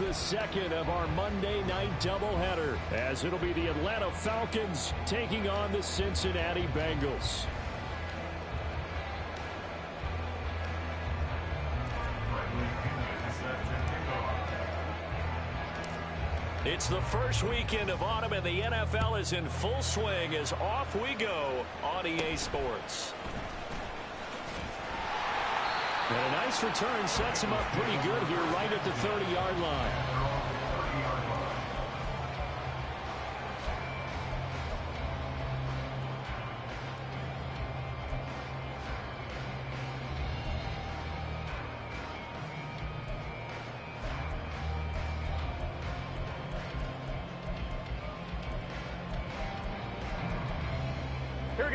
the second of our Monday night doubleheader, as it'll be the Atlanta Falcons taking on the Cincinnati Bengals. It's the first weekend of autumn, and the NFL is in full swing as off we go on EA Sports. And a nice return sets him up pretty good here right at the 30-yard line.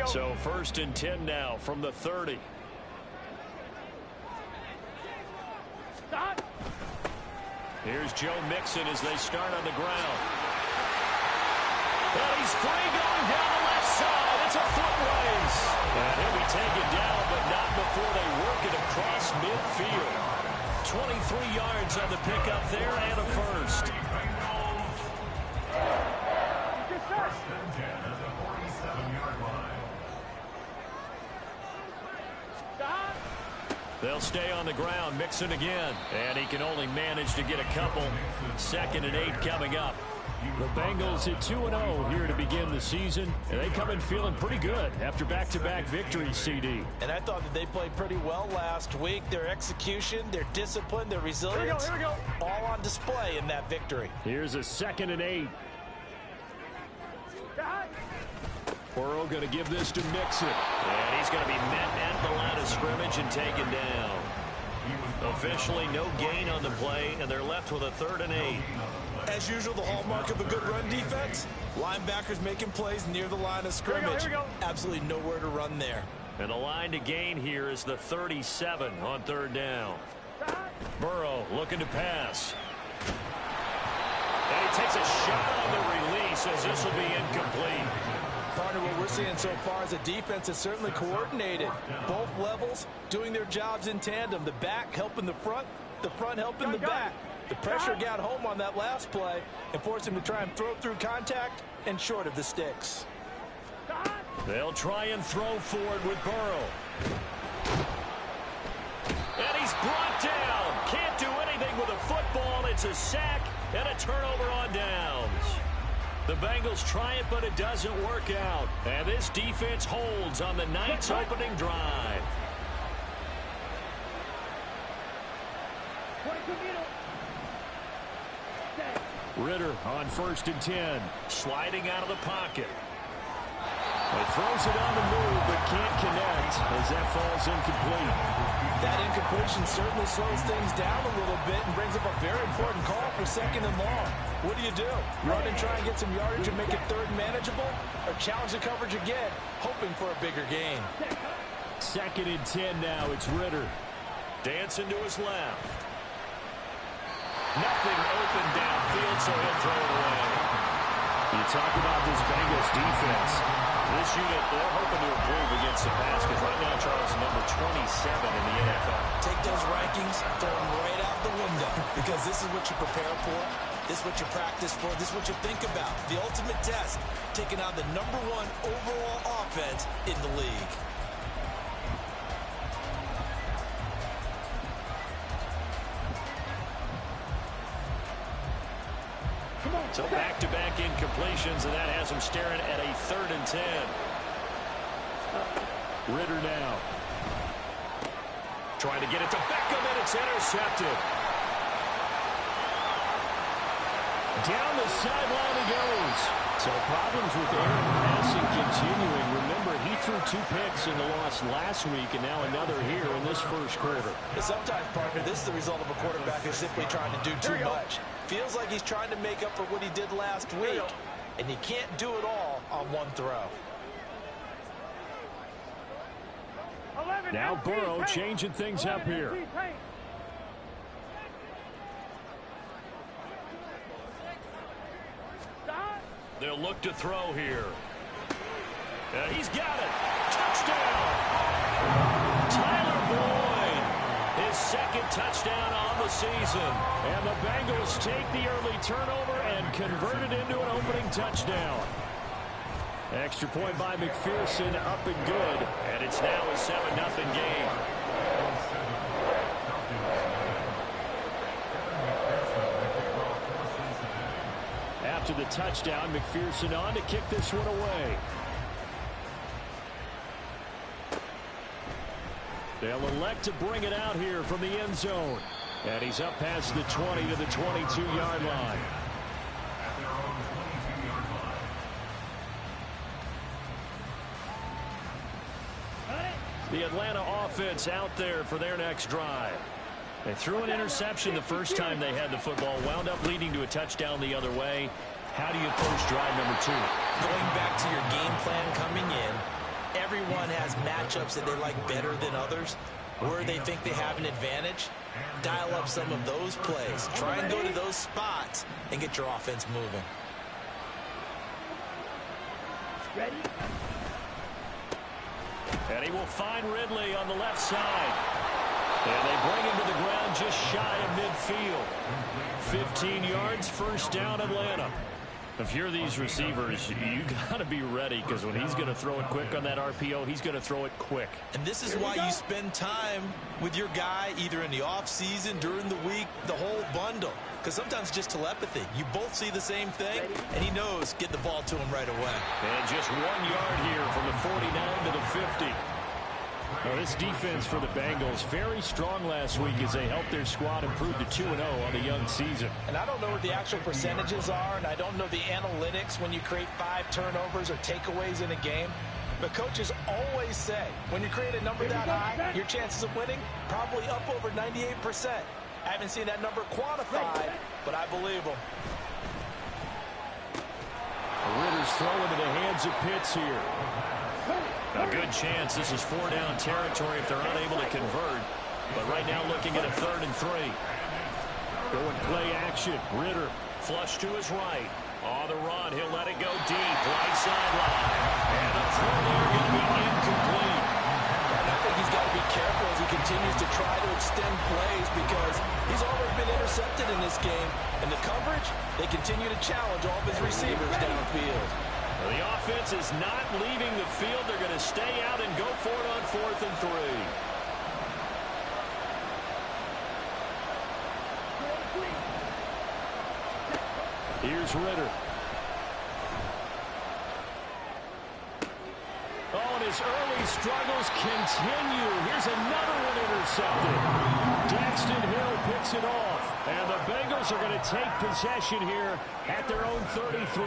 So 1st and 10 now from the 30. Here's Joe Mixon as they start on the ground. And he's free going down the left side. It's a foot race. And he'll be taken down, but not before they work it across midfield. 23 yards on the pickup there and a first. They'll stay on the ground. Mixon again. And he can only manage to get a couple. 2nd and 8 coming up. The Bengals at 2-0 here to begin the season. And they come in feeling pretty good after back-to-back victories, CD. And I thought that they played pretty well last week. Their execution, their discipline, their resilience, all on display in that victory. Here's a 2nd and 8. Burrow going to give this to Mixon. And he's going to be met at the line of scrimmage and taken down. Officially no gain on the play, and they're left with a 3rd and 8. As usual, the hallmark of a good run defense, linebackers making plays near the line of scrimmage. Here we go. Absolutely nowhere to run there. And the line to gain here is the 37 on 3rd down. Burrow looking to pass. And he takes a shot on the release as this will be incomplete. Partner, what we're seeing so far is a defense that's certainly coordinated. Both levels doing their jobs in tandem. The back helping the front helping the back. The pressure got home on that last play and forced him to try and throw through contact and short of the sticks. They'll try and throw forward with Burrow. And he's brought down. Can't do anything with a football. It's a sack and a turnover on downs. The Bengals try it, but it doesn't work out. And this defense holds on the night's opening drive. Ritter on 1st and 10. Sliding out of the pocket. He throws it on the move, but can't connect as that falls incomplete. That incompletion certainly slows things down a little bit and brings up a very important call for 2nd and long. What do? Run and try and get some yardage and make it 3rd manageable, or challenge the coverage again, hoping for a bigger gain? 2nd and 10 now. It's Ritter. Dancing to his left. Nothing open downfield, so he'll throw it away. You talk about this Bengals defense. This unit, they're hoping to improve against the pass because right now Charles is number 27 in the NFL. Take those rankings, throw them right out the window because this is what you prepare for. This is what you practice for. This is what you think about. The ultimate test, taking on the #1 overall offense in the league. So back-to-back incompletions, and that has him staring at a 3rd and 10. Ritter now. Trying to get it to Beckham, and it's intercepted. Down the sideline he goes. So problems with air passing continuing. Remember, he threw 2 picks in the loss last week, and now another here in this 1st quarter. Sometimes, partner, this is the result of a quarterback who's simply trying to do too much. Feels like he's trying to make up for what he did last week, and he can't do it all on one throw. Now Burrow changing things up here. They'll look to throw here. And he's got it. Touchdown. Tyler Boyd, his second touchdown on the season. And the Bengals take the early turnover and convert it into an opening touchdown. Extra point by McPherson, up and good. And it's now a 7-0 game. After the touchdown, McPherson on to kick this one away. They'll elect to bring it out here from the end zone. And he's up past the 20 to the 22-yard line. The Atlanta offense out there for their next drive. They threw an interception the first time they had the football, wound up leading to a touchdown the other way. How do you approach drive number 2? Going back to your game plan coming in, everyone has matchups that they like better than others, where they think they have an advantage. Dial up some of those plays. Try and go to those spots and get your offense moving. Ready? And he will find Ridley on the left side. And they bring him to the ground just shy of midfield. 15 yards, first down, Atlanta. If you're these receivers, you got to be ready, because when he's going to throw it quick on that RPO, he's going to throw it quick. And this is why you spend time with your guy, either in the offseason, during the week, the whole bundle. Because sometimes just telepathy. You both see the same thing, and he knows get the ball to him right away. And just 1 yard here from the 49 to the 50. Now, this defense for the Bengals, very strong last week as they helped their squad improve to 2-0 on the young season. And I don't know what the actual percentages are, and I don't know the analytics when you create 5 turnovers or takeaways in a game. But coaches always say, when you create a number that high, your chances of winning probably up over 98%. I haven't seen that number quantified, but I believe them. Ritter's throwing into the hands of Pitts here. A good chance this is 4-down territory if they're unable to convert. But right now looking at a 3rd and 3. Going play action. Ritter flush to his right. On the run, he'll let it go deep. Right sideline. And the throw there going to be incomplete. And I think he's got to be careful as he continues to try to extend plays, because he's already been intercepted in this game. And the coverage, they continue to challenge all of his receivers downfield. The offense is not leaving the field. They're going to stay out and go for it on 4th and 3. Here's Ritter. Oh, and his early struggles continue. Here's another one intercepted. Daxton Hill picks it off. And the Bengals are going to take possession here at their own 33.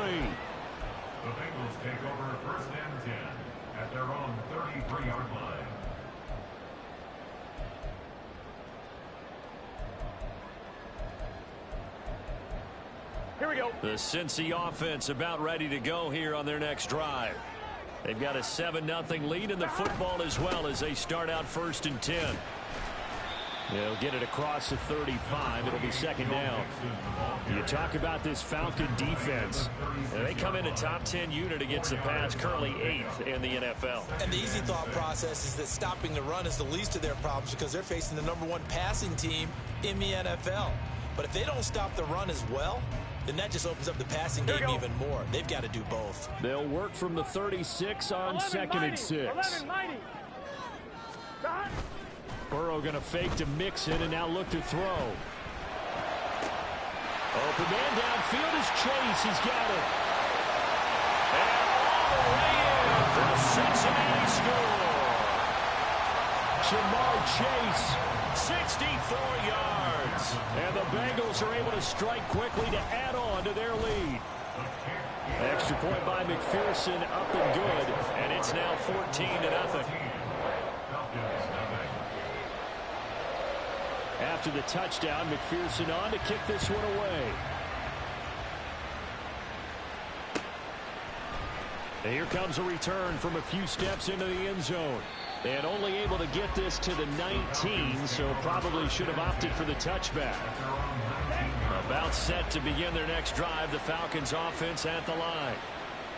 The Bengals take over 1st and 10 at their own 33-yard line. Here we go. The Cincy offense about ready to go here on their next drive. They've got a 7-0 lead in the football as well as they start out 1st and 10. They'll get it across the 35. It'll be 2nd down. You talk about this Falcon defense. They come in a top 10 unit against the pass, currently 8th in the NFL. And the easy thought process is that stopping the run is the least of their problems, because they're facing the #1 passing team in the NFL. But if they don't stop the run as well, then that just opens up the passing game even more. They've got to do both. They'll work from the 36 on 2nd and 6. Burrow going to fake to mix it and now look to throw. Open man downfield is Chase. He's got it. And all the way in for a Cincinnati score. Jamar Chase, 64 yards. And the Bengals are able to strike quickly to add on to their lead. Extra point by McPherson, up and good. And it's now 14-0. After the touchdown, McPherson on to kick this one away. And here comes a return from a few steps into the end zone. And only able to get this to the 19, so probably should have opted for the touchback. About set to begin their next drive, the Falcons offense at the line.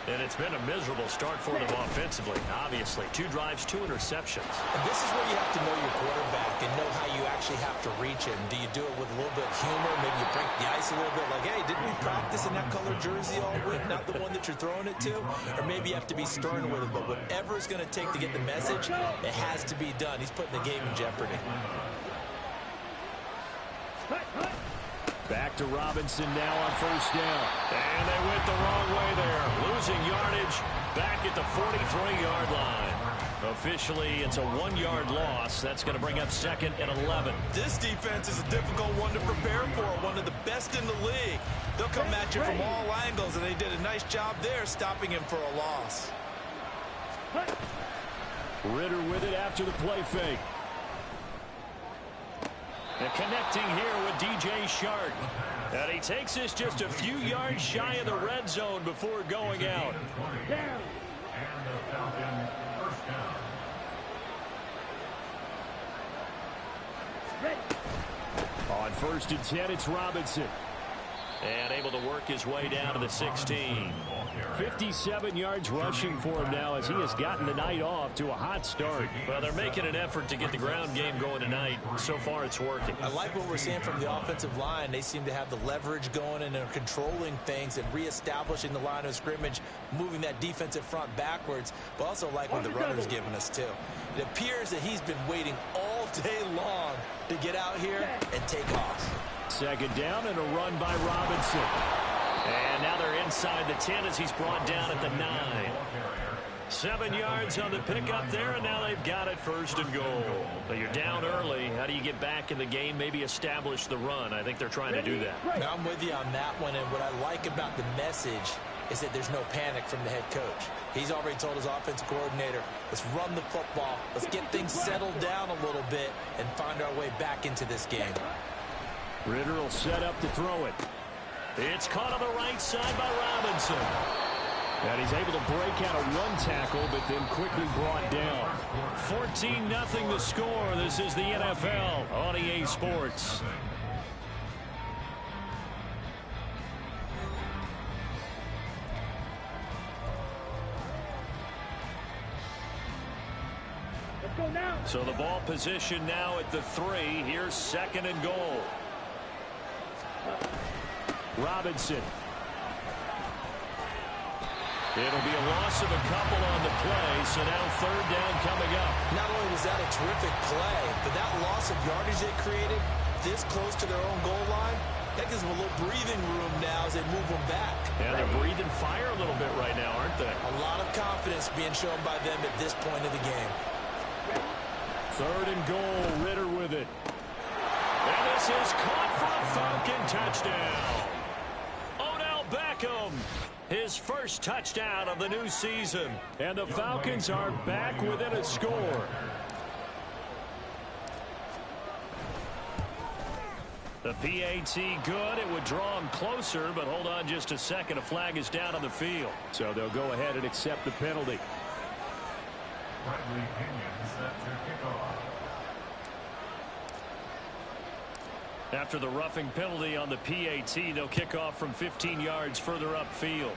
And it's been a miserable start for them offensively, obviously. 2 drives, 2 interceptions. And this is where you have to know your quarterback and know how you actually have to reach him. Do you do it with a little bit of humor? Maybe you break the ice a little bit like, hey, didn't we practice in that color jersey all week, not the one that you're throwing it to? Or maybe you have to be stern with him. But whatever it's going to take to get the message, it has to be done. He's putting the game in jeopardy. Back to Robinson now on first down. And they went the wrong way there. Losing yardage back at the 43-yard line. Officially, it's a 1-yard loss. That's going to bring up 2nd and 11. This defense is a difficult one to prepare for. One of the best in the league. They'll come at you from all angles, and they did a nice job there stopping him for a loss. Ritter with it after the play fake. And connecting here with DJ Shark. And he takes this just a few yards shy of the red zone before going out. And the Falcon first down. On 1st and 10, it's Robinson. And able to work his way down to the 16. 57 yards rushing for him now as he has gotten the night off to a hot start. Well, they're making an effort to get the ground game going tonight. So far, it's working. I like what we're seeing from the offensive line. They seem to have the leverage going, and they're controlling things and reestablishing the line of scrimmage, moving that defensive front backwards, but also like what the runner's giving us, too. It appears that he's been waiting all day long to get out here and take off. 2nd down and a run by Robinson. And now they're inside the 10 as he's brought down at the 9. 7 yards on the pickup there, and now they've got it 1st and goal. But you're down early. How do you get back in the game, maybe establish the run? I think they're trying to do that. Now, I'm with you on that one, and what I like about the message is that there's no panic from the head coach. He's already told his offensive coordinator, let's run the football, let's get things settled down a little bit and find our way back into this game. Ritter will set up to throw it. It's caught on the right side by Robinson. And he's able to break out of one tackle, but then quickly brought down. 14-0 the score. This is the NFL on EA Sports. Let's go now. So the ball position now at the 3. Here's 2nd and goal. Robinson. It'll be a loss of a couple on the play, so now 3rd down coming up. Not only was that a terrific play, but that loss of yardage they created this close to their own goal line, that gives them a little breathing room now as they move them back. Yeah, they're breathing fire a little bit right now, aren't they? A lot of confidence being shown by them at this point of the game. 3rd and goal, Ritter with it. And this is caught for a Falcon touchdown. Odell Beckham, his first touchdown of the new season. And the Falcons are back within a score. The PAT good. It would draw him closer, but hold on just a second. A flag is down on the field. So they'll go ahead and accept the penalty. Bradley Pinion set to kick off. After the roughing penalty on the PAT, they'll kick off from 15 yards further upfield.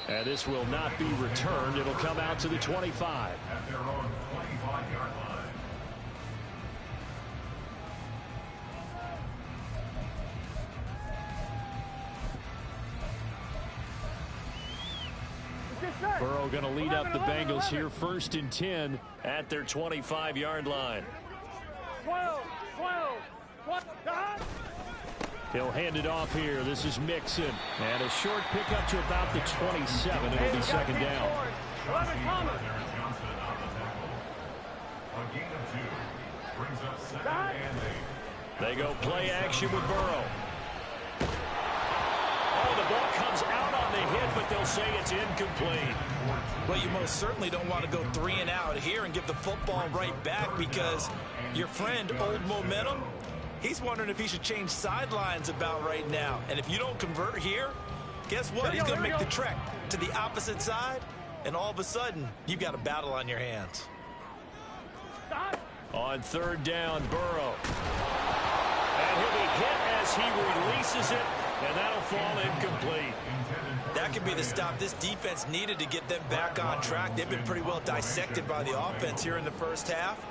And this will not be returned. It'll come out to the 25. At their own 25-yard line. Burrow going to lead up the Bengals here 1st and 10 at their 25-yard line. 12. He'll hand it off here. This is Mixon. And a short pickup to about the 27. It'll be 2nd down. 11 Thomas. Johnson on the tackle. A gain of 2 brings up 2nd and 8. They go play action with Burrow. Oh, the ball comes out on the hit, but they'll say it's incomplete. Well, you most certainly don't want to go 3 and out here and give the football right back because your friend, Old Momentum, he's wondering if he should change sidelines about right now. And if you don't convert here, guess what? He's going to make the trek to the opposite side, and all of a sudden, you've got a battle on your hands. On 3rd down, Burrow. And he'll be hit as he releases it and that'll fall incomplete. That could be the stop this defense needed to get them back on track. They've been pretty well dissected by the offense here in the first half.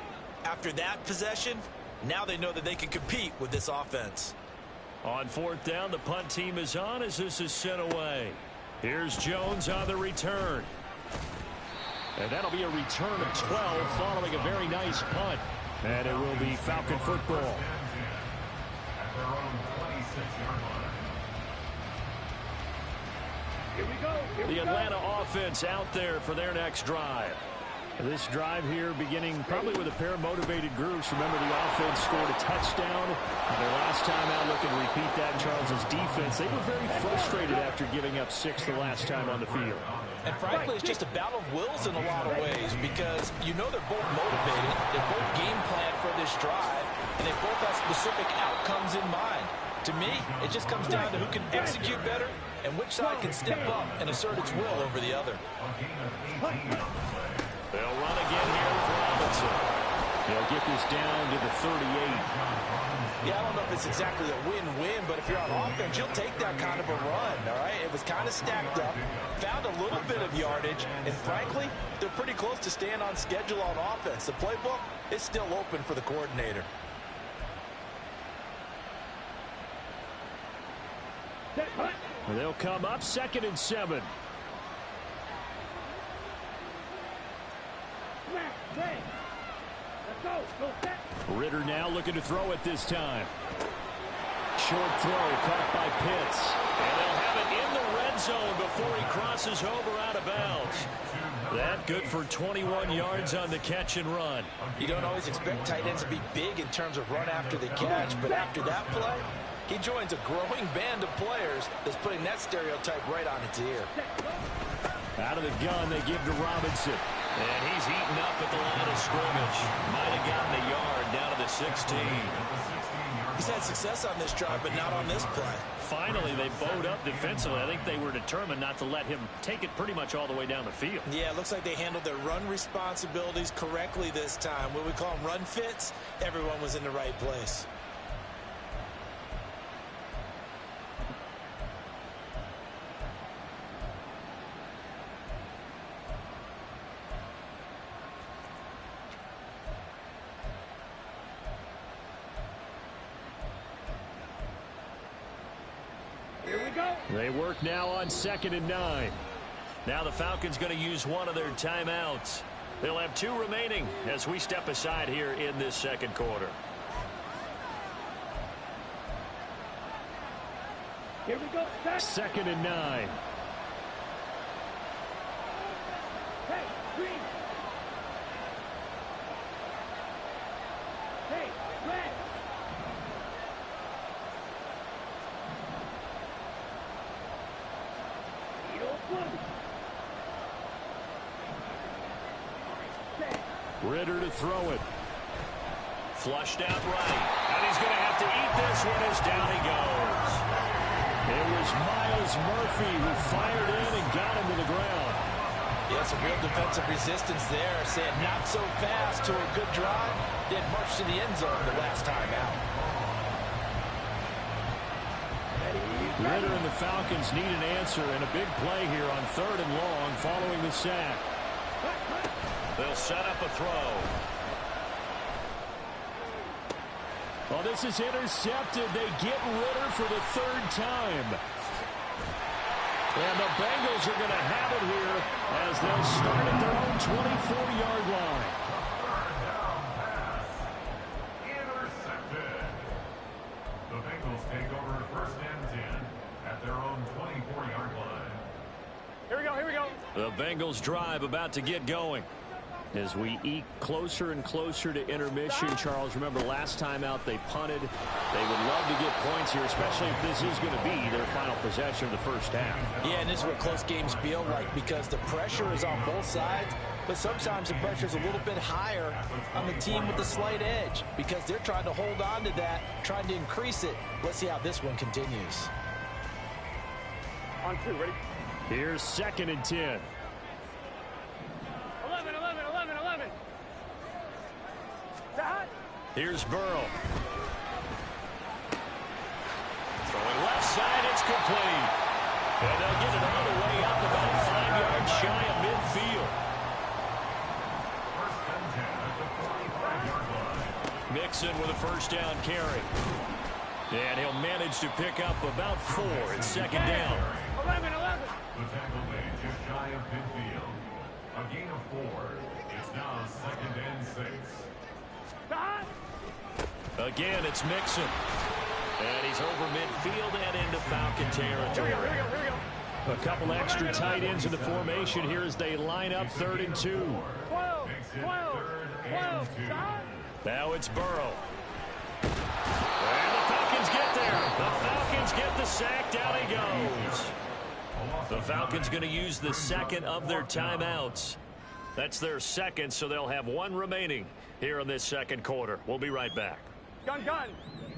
After that possession, now they know that they can compete with this offense. On fourth down, the punt team is on as this is sent away. Here's Jones on the return. And that'll be a return of 12 following a very nice punt. And it will be Falcon football. At their own 26-yard line. Here we go. The Atlanta offense out there for their next drive. This drive here beginning probably with a pair of motivated groups. Remember, the offense scored a touchdown. Their last time out, looking to repeat that in Charles's defense. They were very frustrated after giving up 6 the last time on the field. And frankly, it's just a battle of wills in a lot of ways because you know they're both motivated. They're both game planned for this drive, and they both have specific outcomes in mind. To me, it just comes down to who can execute better and which side can step up and assert its will over the other. They'll run again here with Robinson. He'll get this down to the 38. Yeah, I don't know if it's exactly a win-win, but if you're on offense, you'll take that kind of a run, all right? It was kind of stacked up, found a little bit of yardage, and frankly, they're pretty close to staying on schedule on offense. The playbook is still open for the coordinator. They'll come up 2nd and 7. Let's go. Go set. Ritter now looking to throw it this time. Short throw caught by Pitts. And they'll have it in the red zone before he crosses over out of bounds. That good for 21 yards on the catch and run. You don't always expect tight ends to be big in terms of run after the catch, but after that play, he joins a growing band of players that's putting that stereotype right on its ear. Out of the gun, they give to Robinson. And he's eaten up at the line of scrimmage. Might have gotten a yard down to the 16. He's had success on this drive, but not on this play. Finally, they bowed up defensively. I think they were determined not to let him take it pretty much all the way down the field. Yeah, it looks like they handled their run responsibilities correctly this time. What we call them run fits, everyone was in the right place. They work now on 2nd and 9. Now the Falcons going to use one of their timeouts. They'll have 2 remaining as we step aside here in this second quarter. Here we go. Set. 2nd and 9. Hey, green. Hey, red. Ritter to throw it. Flushed out right. And he's going to have to eat this one as down he goes. It was Myles Murphy who fired in and got him to the ground. Yeah, some real defensive resistance there. Saying not so fast to a good drive. Then march to the end zone the last time out. Ritter and the Falcons need an answer and a big play here on 3rd and long following the sack. They'll set up a throw. Well, this is intercepted. They get Ritter for the 3rd time. And the Bengals are going to have it here as they'll start at their own 24-yard line. Intercepted. The Bengals take over 1st and 10 at their own 24-yard line. Here we go. Here we go. The Bengals drive about to get going. As we eke closer and closer to intermission, Charles, remember last time out they punted. They would love to get points here, especially if this is going to be their final possession of the first half. Yeah, and this is what close games feel like because the pressure is on both sides, but sometimes the pressure is a little bit higher on the team with the slight edge because they're trying to hold on to that, trying to increase it. Let's see how this one continues. On 2, ready? Here's 2nd and 10. 11. Here's Burrow. Throwing left side, it's complete. And they'll get it all the way up about 5 yards shy of midfield. First and 10 at the 45-yard line. Mixon with a first down carry. And he'll manage to pick up about 4. It's second down. 11. The tackle made just shy of midfield. A gain of 4. It's now second and 6. Again, it's Mixon. And he's over midfield and into Falcon territory. Here we go. A couple extra tight ends in the formation here as they line up 3rd and 2. 12. Now it's Burrow. And the Falcons get there. The Falcons get the sack. Down he goes. The Falcons going to use the second of their timeouts. That's their second, so they'll have 1 remaining here in this second quarter. We'll be right back. Gun.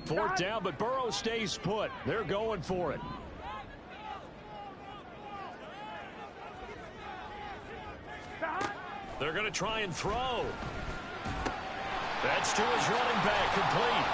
4th down, but Burrow stays put. They're going for it. They're going to try and throw. That's to his running back, complete.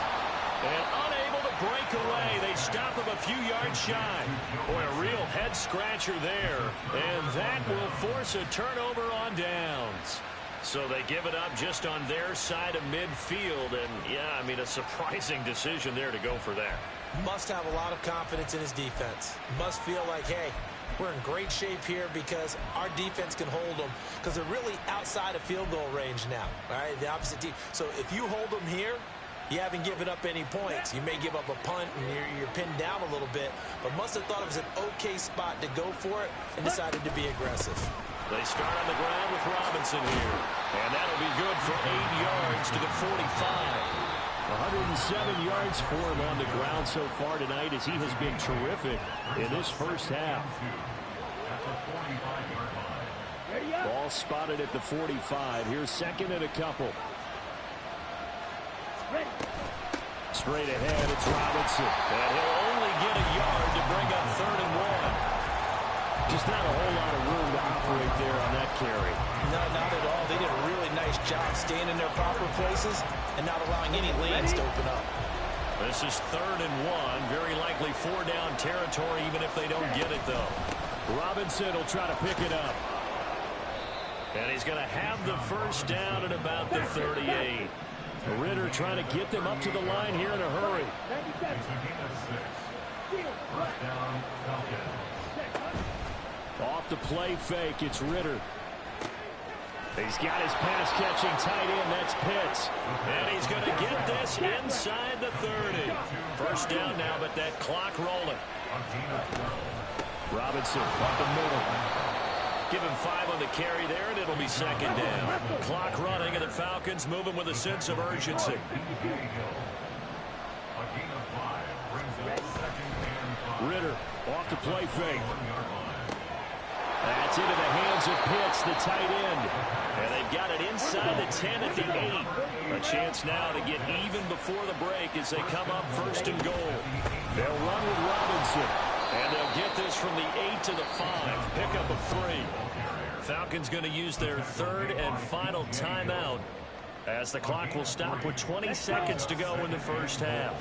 And unable to break away. They stop him a few yards shy. Boy, a real head-scratcher there. And that will force a turnover on downs. So they give it up just on their side of midfield. And, yeah, I mean, a surprising decision there to go for that. Must have a lot of confidence in his defense. Must feel like, hey, we're in great shape here because our defense can hold them because they're really outside of field goal range now. All right, the opposite team. So if you hold them here, you haven't given up any points. You may give up a punt and you're pinned down a little bit, but must have thought it was an okay spot to go for it and decided to be aggressive. They start on the ground with Robinson here. And that'll be good for 8 yards to the 45. 107 yards for him on the ground so far tonight as he has been terrific in this first half. Ball spotted at the 45. Here's second and a couple. Straight ahead, it's Robinson. And he'll only get a yard to bring up 3rd and 1. Just not a whole lot of room to operate there on that carry. No, not at all. They did a really nice job staying in their proper places and not allowing any lanes to open up. This is 3rd and 1. Very likely 4-down territory, even if they don't get it, though. Robinson will try to pick it up. And he's going to have the first down at about the 38. Ritter trying to get them up to the line here in a hurry. Off the play fake, it's Ritter. He's got his pass-catching tight end, that's Pitts. And he's going to get this inside the 30. First down now, but that clock rolling. Robinson up the middle. Give him 5 on the carry there, and it'll be second down. Clock running, and the Falcons moving with a sense of urgency. Ritter off the play fake. That's into the hands of Pitts, the tight end. And they've got it inside the 10 at the 8. A chance now to get even before the break as they come up 1st and goal. They'll run with Robinson. And they'll get this from the 8 to the 5. Pick up a 3. Falcons going to use their 3rd and final timeout as the clock will stop with 20 seconds to go in the first half.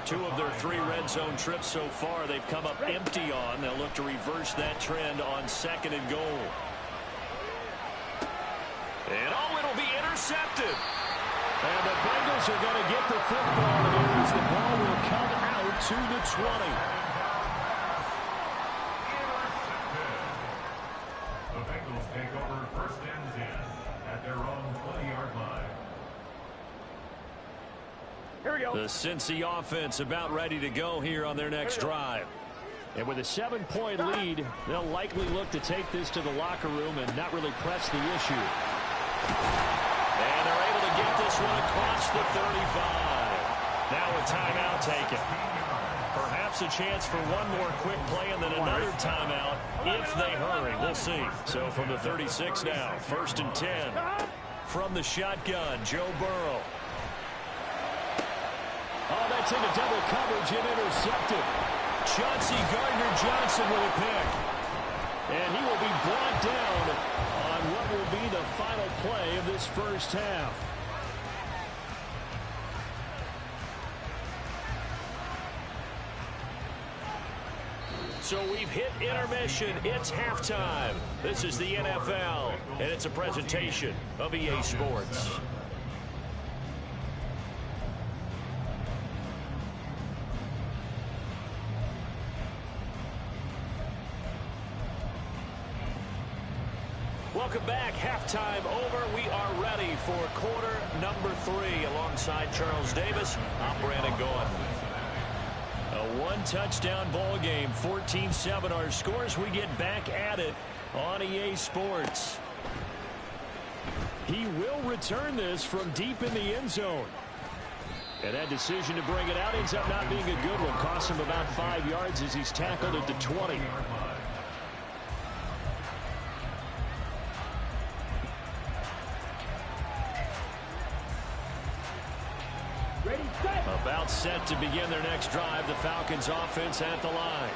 2 of their 3 red zone trips so far they've come up empty on. They'll look to reverse that trend on 2nd and goal. And it'll be intercepted. And the Bengals are going to get the football here as the ball will come out to the 20. Take over 1st and 10 at their own 20-yard line. Here we go. The Cincy offense about ready to go here on their next drive. And with a 7-point lead, they'll likely look to take this to the locker room and not really press the issue. And they're able to get this one across the 35. Now a timeout taken. Perhaps a chance for one more quick play and then another timeout if they hurry. We'll see. So from the 36 now, 1st and 10. From the shotgun, Joe Burrow. Oh, that's into double coverage and intercepted. Chauncey Gardner-Johnson with a pick. And he will be brought down on what will be the final play of this first half. So we've hit intermission. It's halftime. This is the NFL, and it's a presentation of EA Sports. Welcome back. Halftime over. We are ready for quarter number 3. Alongside Charles Davis, I'm Brandon Goff. A one-touchdown ball game, 14-7 our scores. We get back at it on EA Sports. He will return this from deep in the end zone. And that decision to bring it out ends up not being a good one. Cost him about 5 yards as he's tackled at the 20. About set to begin their next drive. The Falcons offense at the line.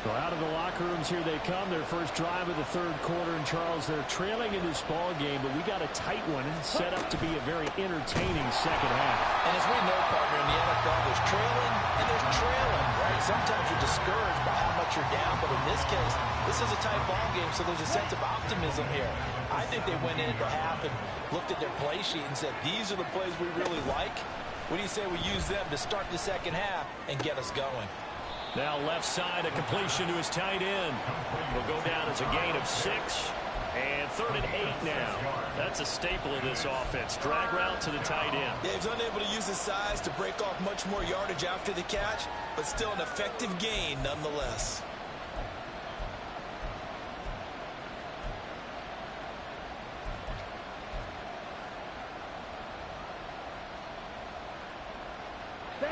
Well, out of the locker rooms here they come. Their first drive of the third quarter. And Charles, they're trailing in this ball game, but we got a tight one set up to be a very entertaining second half. And as we know, partner, in the NFL, there's trailing and there's trailing, right? Sometimes you're discouraged by how much you're down, but in this case, this is a tight ball game, so there's a sense of optimism here. I think they went into half and looked at their play sheet and said, these are the plays we really like. What do you say we use them to start the second half and get us going? Now left side, a completion to his tight end. Will go down as a gain of 6. And 3rd and 8 now. That's a staple of this offense. Drag route to the tight end. Yeah, he's unable to use his size to break off much more yardage after the catch, but still an effective gain nonetheless.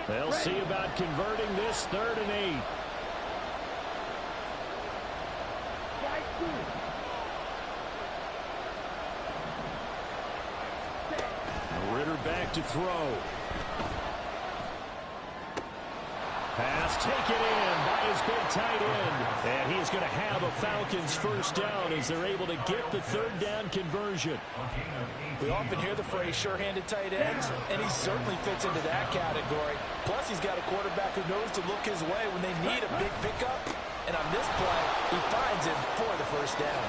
They'll see about converting this 3rd and 8. Ritter back to throw. Pass taken in by his big tight end. And he's going to have a Falcons first down as they're able to get the 3rd down conversion. We often hear the phrase sure-handed tight ends, and he certainly fits into that category. Plus, he's got a quarterback who knows to look his way when they need a big pickup. And on this play, he finds him for the first down.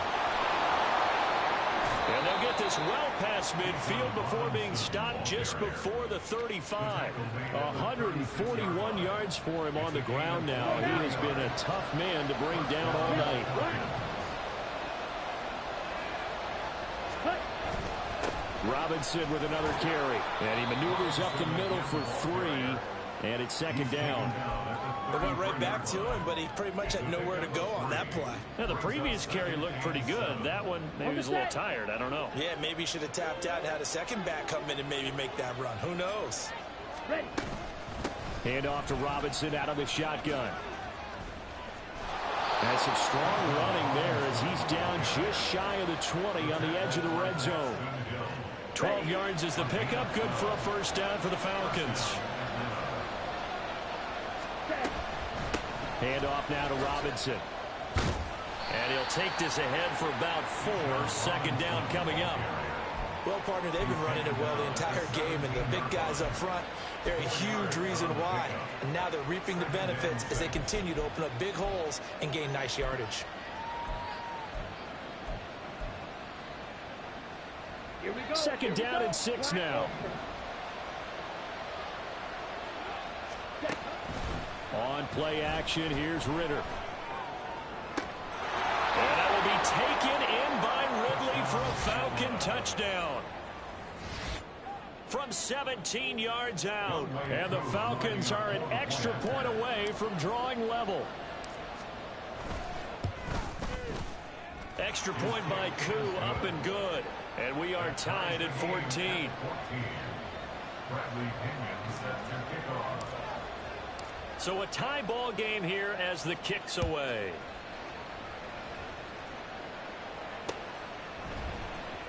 And they'll get this well past midfield before being stopped just before the 35. 141 yards for him on the ground now. He has been a tough man to bring down all night. Robinson with another carry. And he maneuvers up the middle for 3. And it's 2nd down. They went right back to him, but he pretty much had nowhere to go on that play. Now, the previous carry looked pretty good. That one, maybe he was a little tired. I don't know. Yeah, maybe he should have tapped out and had a second back come in and maybe make that run. Who knows? Ready. Hand off to Robinson out of the shotgun. And some strong running there as he's down just shy of the 20 on the edge of the red zone. 12 yards is the pickup. Good for a first down for the Falcons. Hand off now to Robinson. And he'll take this ahead for about 4. 2nd down coming up. Well, partner, they've been running it well the entire game, and the big guys up front, they're a huge reason why. And now they're reaping the benefits as they continue to open up big holes and gain nice yardage. Here we go. 2nd down and 6 now. On play action, here's Ritter. And that will be taken in by Ridley for a Falcon touchdown. From 17 yards out. And the Falcons are an extra point away from drawing level. Extra point by Koo, up and good. And we are tied at 14. Bradley Pinion set to kick off. So a tie ball game here as the kick's away.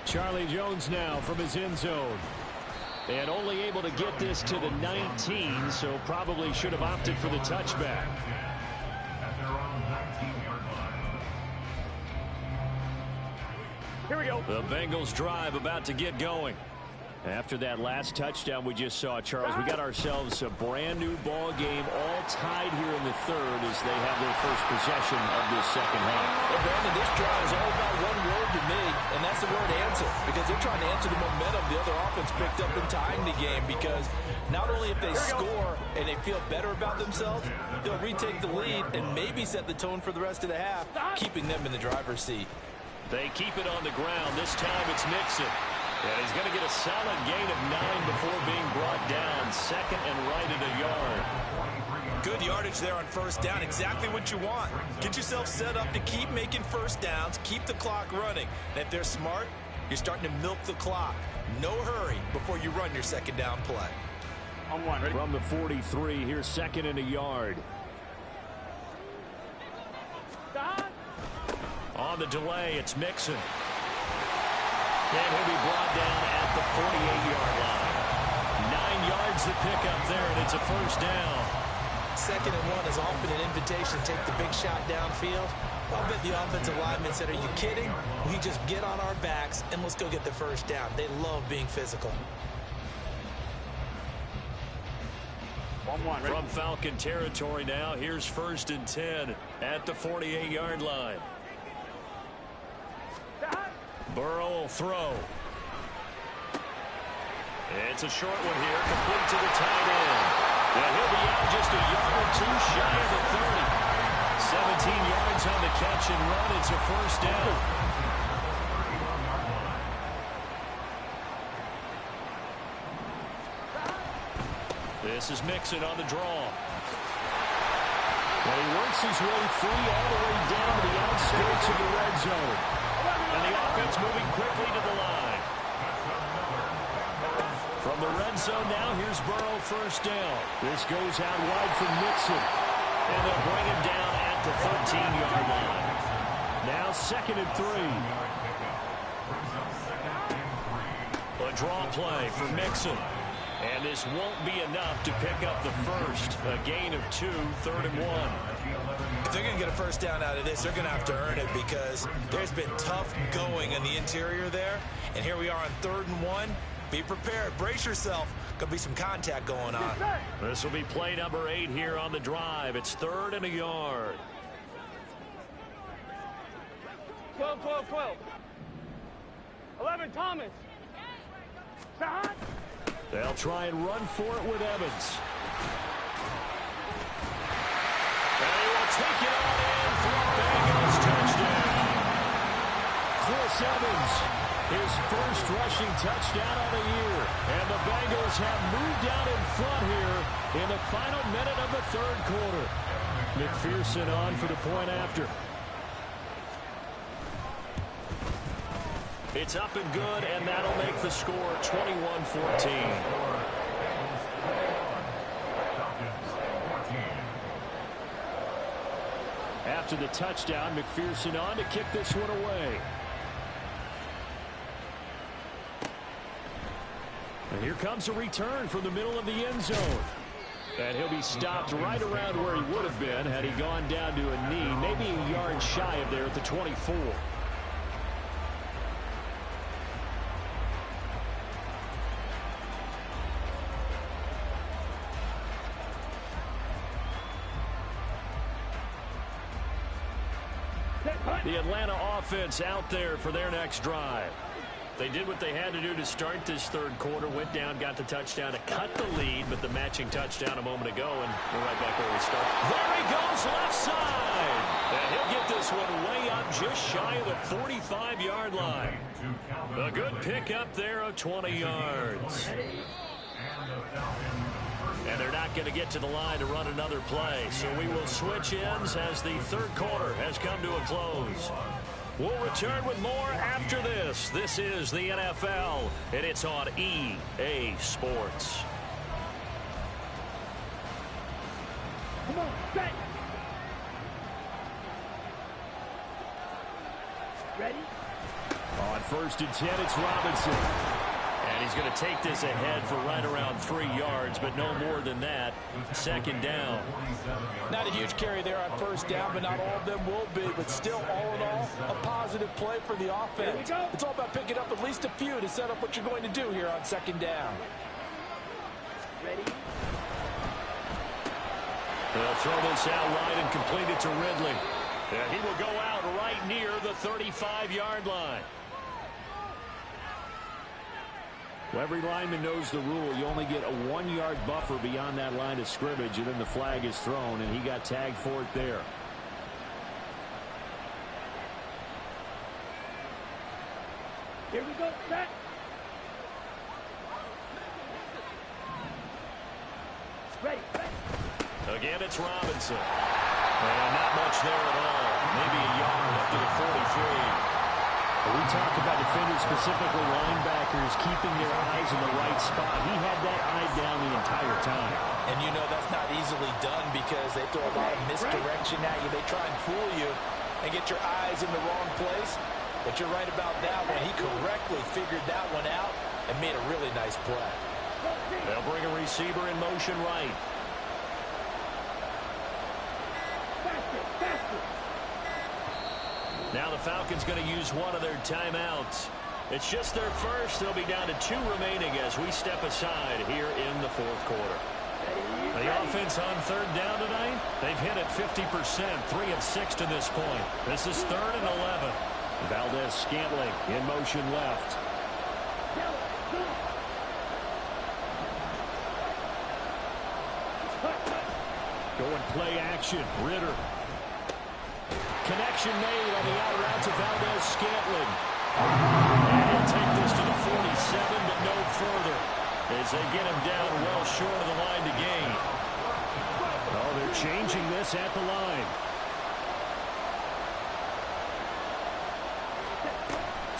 Charlie Jones now from his end zone. And only able to get this to the 19, so probably should have opted for the touchback. At their own 19-yard line. Here we go. The Bengals drive about to get going. After that last touchdown we just saw, Charles, we got ourselves a brand new ball game, all tied here in the third as they have their first possession of this second half. Well, Brandon, this drive is all about one word to me, and that's the word answer, because they're trying to answer the momentum the other offense picked up in tying the game, because not only if they score and they feel better about themselves, they'll retake the lead and maybe set the tone for the rest of the half, keeping them in the driver's seat. They keep it on the ground. This time it's Mixon. And he's going to get a solid gain of 9 before being brought down. Second and right at a yard. Good yardage there on first down. Exactly what you want. Get yourself set up to keep making first downs, keep the clock running. And if they're smart, you're starting to milk the clock. No hurry before you run your second down play. On one. Ready? From the 43, here's second and a yard. Stop. On the delay, it's Mixon. And he'll be brought down at the 48-yard line. 9 yards to pick up there, and it's a first down. Second and one is often an invitation to take the big shot downfield. I'll bet the offensive linemen said, are you kidding? We just get on our backs and let's go get the first down. They love being physical. 1-1. Ready? From Falcon territory now, here's first and 10 at the 48-yard line. Burrow will throw. It's a short one here, complete to the tight end. And he'll be out just a yard or two shy of the 30. 17 yards on the catch and run. It's a first down. This is Mixon on the draw. Well, he works his way free all the way down to the outskirts of the red zone. And the offense moving quickly to the line. From the red zone now, here's Burrow first down. This goes out wide for Mixon. And they'll bring him down at the 13-yard line. Now second and 3. A draw play for Mixon. And this won't be enough to pick up the first. A gain of 2, third and 1. If they're going to get a first down out of this, they're going to have to earn it because there's been tough going in the interior there. And here we are on third and 1. Be prepared. Brace yourself. Could be some contact going on. This will be play number 8 here on the drive. It's third and a yard. 12, 12, 12. 11, Thomas. Stop. They'll try and run for it with Evans. And he will take it on in for a Bengals touchdown. Chris Evans, his first rushing touchdown of the year. And the Bengals have moved out in front here in the final minute of the third quarter. McPherson on for the point after. It's up and good, and that'll make the score 21-14. After the touchdown, McPherson on to kick this one away. And here comes a return from the middle of the end zone. And he'll be stopped right around where he would have been had he gone down to a knee, maybe a yard shy of there at the 24. The Atlanta offense out there for their next drive. They did what they had to do to start this third quarter, went down, got the touchdown to cut the lead, but the matching touchdown a moment ago, and we're right back where we started. There he goes, left side. And he'll get this one way up just shy of the 45-yard line. A good pickup there of 20 yards. And they're not going to get to the line to run another play. So we will switch ends as the third quarter has come to a close. We'll return with more after this. This is the NFL, and it's on EA Sports. Come on, set. Ready? On first and 10, it's Robinson. And he's going to take this ahead for right around 3 yards, but no more than that. Second down. Not a huge carry there on first down, but not all of them will be. But still, all in all, a positive play for the offense. It's all about picking up at least a few to set up what you're going to do here on second down. Ready? They'll throw this out wide and complete it to Ridley. And he will go out right near the 35-yard line. Well, every lineman knows the rule. You only get a 1-yard buffer beyond that line of scrimmage, and then the flag is thrown, and he got tagged for it there. Here we go. Set. Ready. Again, it's Robinson. And not much there at all. Maybe a yard up to the 43. We talk about defenders, specifically linebackers, keeping their eyes in the right spot. He had that eye down the entire time. And you know that's not easily done because they throw a lot of misdirection at you. They try and fool you and get your eyes in the wrong place. But you're right about that one. He correctly figured that one out and made a really nice play. They'll bring a receiver in motion right. Now the Falcons going to use one of their timeouts. It's just their first. They'll be down to 2 remaining as we step aside here in the fourth quarter. The offense on third down tonight, they've hit it 50%, 3 of 6 to this point. This is 3rd and 11. Valdez-Scantling in motion left. Going play action. Ritter. Connection made on the out route to Valdez-Scantling. And he'll take this to the 47, but no further, as they get him down well short of the line to gain. Oh, they're changing this at the line.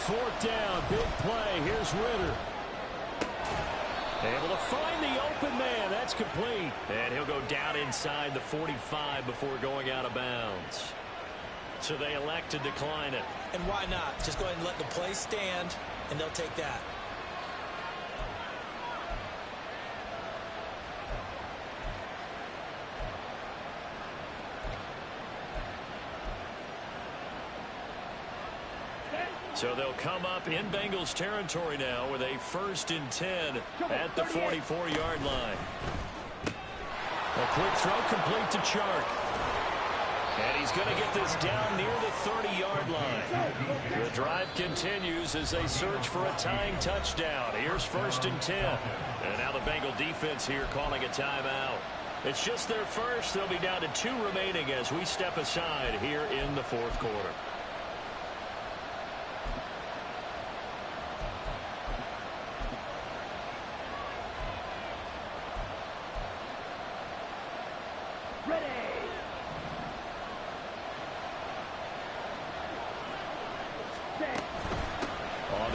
4th down, big play. Here's Ritter. Able to find the open man. That's complete. And he'll go down inside the 45 before going out of bounds. So they elect to decline it. And why not? Just go ahead and let the play stand, and they'll take that. So they'll come up in Bengals territory now with a 1st and 10 at the 44-yard line. A quick throw complete to Chark. And he's going to get this down near the 30-yard line. The drive continues as they search for a tying touchdown. Here's 1st and 10. And now the Bengal defense here calling a timeout. It's just their first. They'll be down to 2 remaining as we step aside here in the fourth quarter.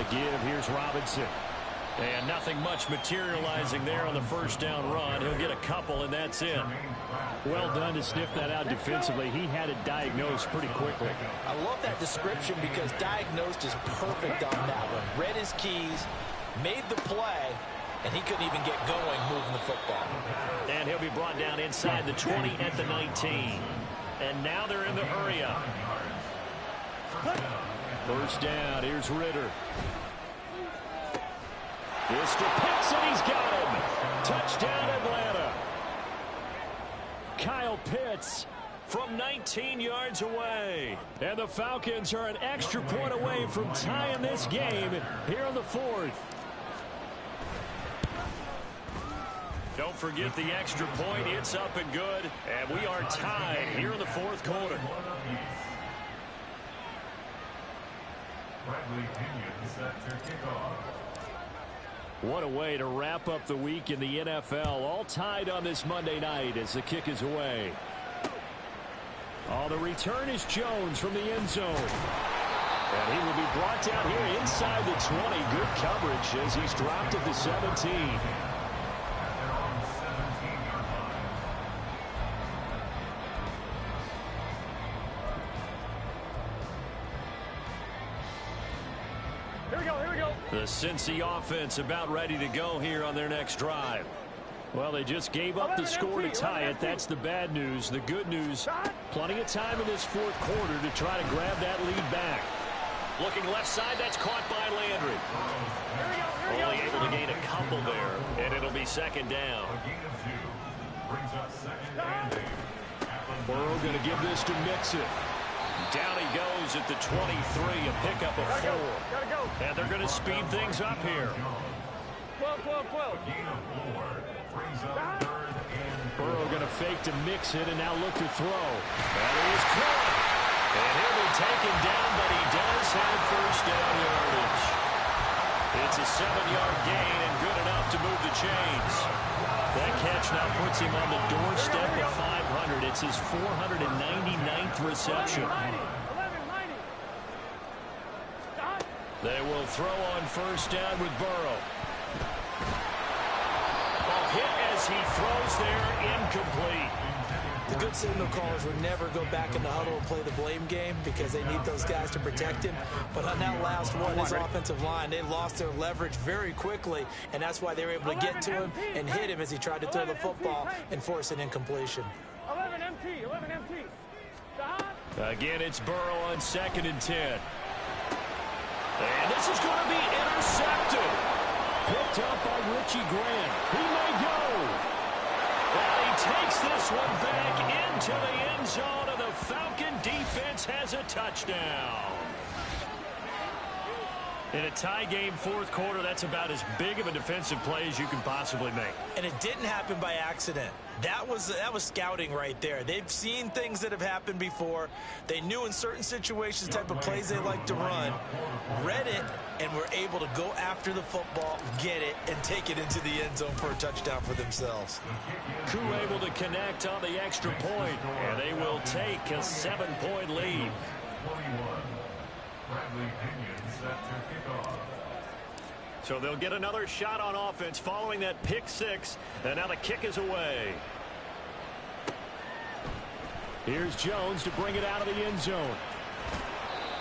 Give. Here's Robinson. And nothing much materializing there on the first down run. He'll get a couple, and that's it. Well done to sniff that out defensively. He had it diagnosed pretty quickly. I love that description because diagnosed is perfect on that one. Read his keys, made the play, and he couldn't even get going moving the football. And he'll be brought down inside the 20 at the 19. And now they're in the hurry up. First down. Here's Ritter. This to Pitts, and he's got him. Touchdown, Atlanta. Kyle Pitts from 19 yards away. And the Falcons are an extra point away from tying this game here in the 4th. Don't forget the extra point. It's up and good. And we are tied here in the fourth quarter. What a way to wrap up the week in the NFL. All tied on this Monday night as the kick is away. Oh, the return is Jones from the end zone. And he will be brought down here inside the 20. Good coverage as he's dropped at the 17. Here we go. The Cincy offense about ready to go here on their next drive. Well, they just gave up the score to tie it. That's the bad news. The good news, plenty of time in this fourth quarter to try to grab that lead back. Looking left side, that's caught by Landry. Only able to gain a couple there, and it'll be second down. Burrow going to give this to Mixon. Down he goes at the 23, a pickup of 4. And they're going to speed things up here. 12. Burrow going to fake to Mixon and now look to throw. That is caught. And he'll be taken down, but he does have first down yardage. It's a 7-yard gain and good enough to move the chains. That catch now puts him on the doorstep of 500. It's his 499th reception. They will throw on first down with Burrow. A hit as he throws there, incomplete. The good signal callers would never go back in the huddle and play the blame game because they need those guys to protect him. But on that last one, his offensive line, they lost their leverage very quickly, and that's why they were able to get to him and hit him as he tried to throw the football and force an incompletion. 11 MT. Again, it's Burrow on 2nd and 10. And this is going to be intercepted. Picked up by Richie Grant. He may go. Well, he takes this one back into the end zone, and the Falcon defense has a touchdown. In a tie game, fourth quarter, that's about as big of a defensive play as you can possibly make. And it didn't happen by accident. That was scouting right there. They've seen things that have happened before. They knew in certain situations the type of plays they like to run, read it, and were able to go after the football, get it, and take it into the end zone for a touchdown for themselves. Crew able to connect on the extra point, and they will take a 7-point lead. 21. Bradley Pinion set to kick off. So they'll get another shot on offense following that pick 6, and now the kick is away. Here's Jones to bring it out of the end zone.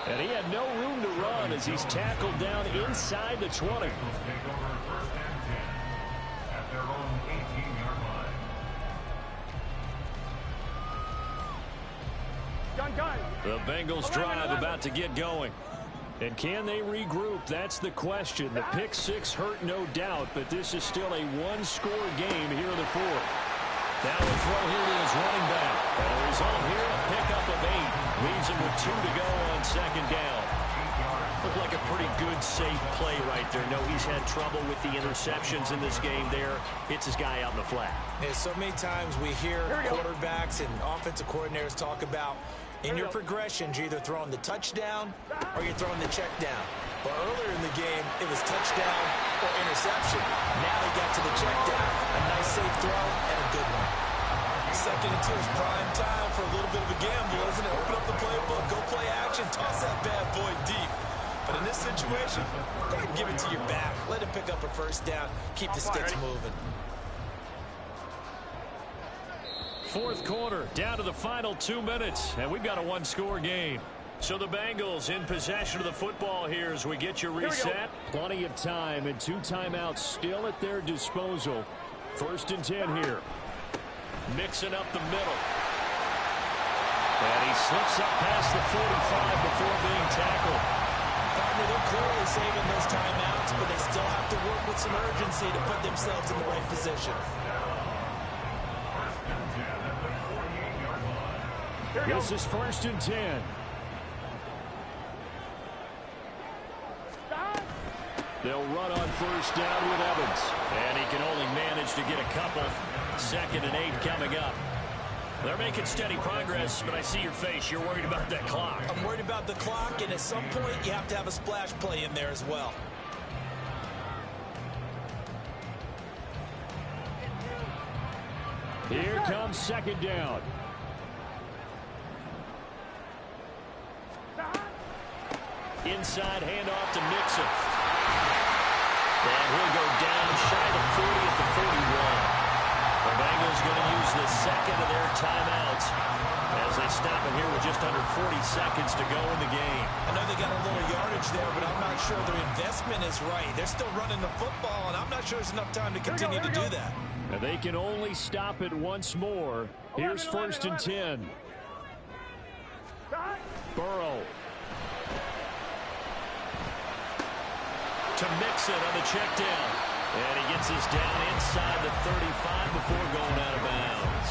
And he had no room to run as he's tackled down inside the 20. Take over 1st and 10 at their own 18-yard line. The Bengals drive about to get going. And can they regroup? That's the question. The pick 6 hurt, no doubt, but this is still a one-score game here in the fourth. Now a throw here to his running back. And the result here, a pickup of 8. Leaves him with 2 to go on 2nd down. Looked like a pretty good, safe play right there. No, he's had trouble with the interceptions in this game there. Hits his guy out in the flat. Yeah, so many times we hear quarterbacks and offensive coordinators talk about in your progressions, you're either throwing the touchdown or you're throwing the check down. But earlier in the game, it was touchdown or interception. Now they got to the check down. A nice safe throw and a good one. 2nd and 2 is prime time for a little bit of a gamble, isn't it? Open up the playbook, go play action, toss that bad boy deep. But in this situation, go ahead and give it to your back. Let him pick up a first down. Keep the sticks moving. Fourth quarter, down to the final 2 minutes, and we've got a one-score game. So the Bengals in possession of the football here as we get your reset. Plenty of time and 2 timeouts still at their disposal. 1st and 10 here. Mixing up the middle. And he slips up past the 45 before being tackled. Partner, they're clearly saving those timeouts, but they still have to work with some urgency to put themselves in the right position. This is 1st and 10. They'll run on first down with Evans. And he can only manage to get a couple. 2nd and 8 coming up. They're making steady progress, but I see your face. You're worried about that clock. I'm worried about the clock, and at some point, you have to have a splash play in there as well. Here comes 2nd down. Inside handoff to Mixon. And he'll go down shy of 40 at the 41. The Bengals going to use the 2nd of their timeouts as they stop it here with just under 40 seconds to go in the game. I know they got a little yardage there, but I'm not sure their investment is right. They're still running the football, and I'm not sure there's enough time to continue to do that. And they can only stop it once more. Here's 1st and 10. Burrow. To mix it on the check down. And he gets us down inside the 35 before going out of bounds.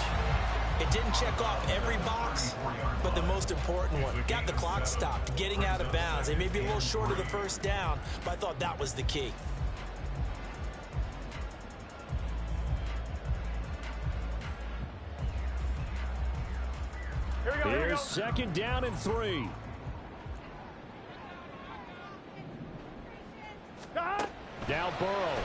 It didn't check off every box, but the most important one. Got the clock stopped, getting out of bounds. They may be a little short of the 1st down, but I thought that was the key. Here's 2nd down and 3. Now Burrow.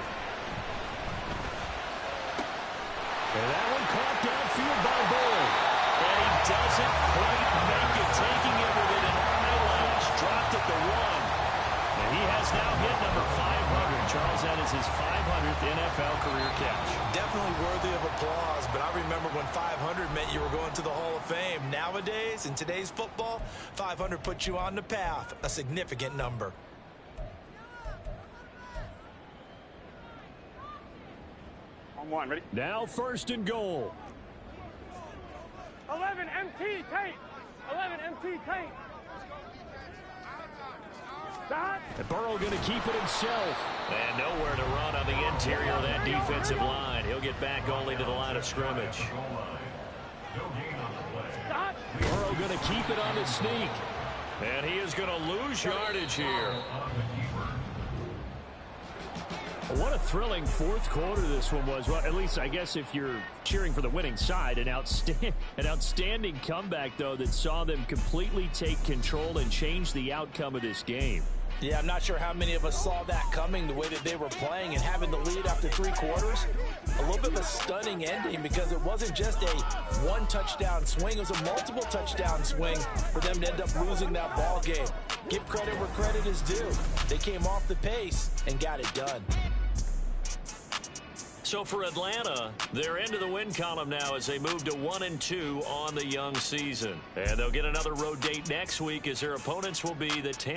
And that one caught downfield by Bull. And he doesn't quite make it, taking it with an eyelash. Dropped at the 1. And he has now hit number 500. Charles, that is his 500th NFL career catch. Definitely worthy of applause, but I remember when 500 meant you were going to the Hall of Fame. Nowadays, in today's football, 500 puts you on the path, a significant number. On 1, ready? Now 1st and goal. 11 MT, Tate. 11 MT, Tate. Stop. And Burrow going to keep it himself. And nowhere to run on the interior of that defensive line. He'll get back only to the line of scrimmage. Stop. Burrow going to keep it on the sneak. And he is going to lose yardage here. What a thrilling 4th quarter this one was. Well, at least I guess if you're cheering for the winning side, an outstanding comeback, though, that saw them completely take control and change the outcome of this game. Yeah, I'm not sure how many of us saw that coming, the way that they were playing and having the lead after 3 quarters. A little bit of a stunning ending because it wasn't just a 1-touchdown swing. It was a multiple touchdown swing for them to end up losing that ball game. Give credit where credit is due. They came off the pace and got it done. So for Atlanta, they're into the win column now as they move to 1-2 on the young season. And they'll get another road date next week as their opponents will be the Tampa